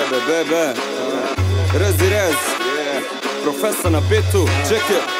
bebe Rezi rez Profesor na bitu, check it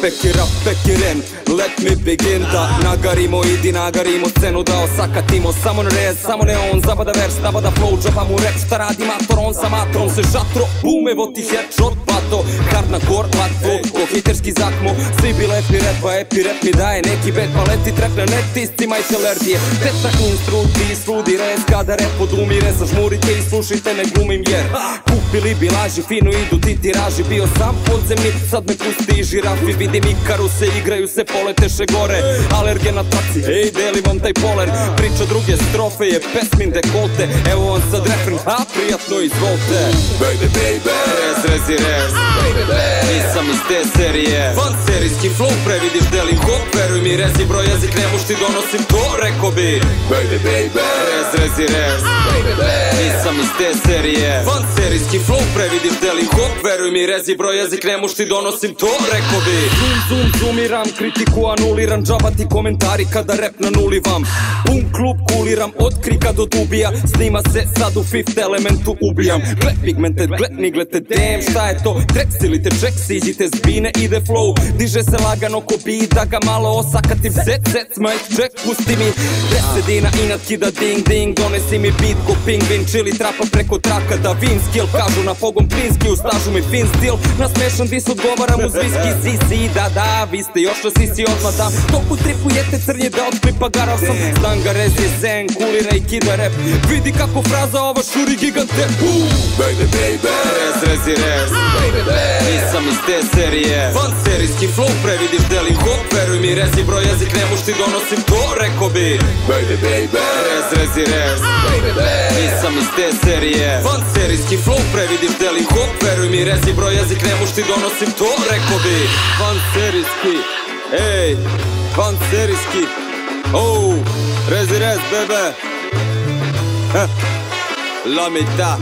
Pekiren, let me begin. Da nagarimo, idi nagarimo scenu, da osakatimo. Samo na rez, samo ne on, zabada vers, nabada flow, džaba mu rep. Šta radi mator, on sa matrom se žatro. Bum, evo ti headshot, bato. Hardcore, vatvo, ko hiterski zakmo. Svi bi lepi rep mi daje neki bet. Pa leti trep na net, isci majte lerdije. Teta instru, ti sludi rez. Kada rep odumire, zažmurite i slušajte, ne glumim jer kupili bi laži, fino idu ti tiraži. Bio sam podzemni, sad me pusti žirafi. Vidim Ikaruse, igraju se, poleteše gore. Alergen na taci, ej, deli vam taj poler. Priča druge strofe je pesmin dekolte. Evo vam sad refren, a prijatno izvolite. Baby, baby, rezi rez. Nisam iz te serije. Van serijski flow, previdiš delim hop. Veruj mi, rezi broj jezik, ne muš ti donosim to, reko bi. Baby, baby, rezi rez. Nisam iz te serije. Van serijski flow, previdiš delim hop. Veruj mi, rezi broj jezik, ne muš ti donosim to, reko bi. Zoomiram, kritiku anuliram, džaba ti komentari kada rap nanulivam. Pun klub kuliram, od krika do dubija, snima se sad u Fifth Elementu ubijam. Gle pigmented, gle niglete, damn, šta je to? Treks ili te ček, siđite zbine, ide flow. Diže se lagano ko beat, da ga malo osakatim. Zec, mic check, pusti mi 10 dina, inat kida ding ding. Donesi mi beat ko pingvin, čili trapa preko traka, da vin skill. Kažu na pogon plinski, ustažu mi fin stil. Na smešan dis odgovaram uz viski, sisi. Da, vi ste još na sisi odmah dam. Toku tripujete crnje da od klipa garav sam. Stanga rezi zen, kulira i kida rap. Vidi kako fraza ova šuri gigante. Baby, baby, rezi rez. Nisam iz te serije. Van serijski flow, previdiš delim hop. Veruj mi, rezi broj jezik, ne muš ti donosim to, reko bi. Baby, baby, rezi rez. Nisam iz te serije. Van serijski flow, previdiš delim hop. Veruj mi, rezi broj jezik, ne muš ti donosim to, reko bi. Van serijski, ej, van serijski. Oh, rezi rez, bebe. La mitad.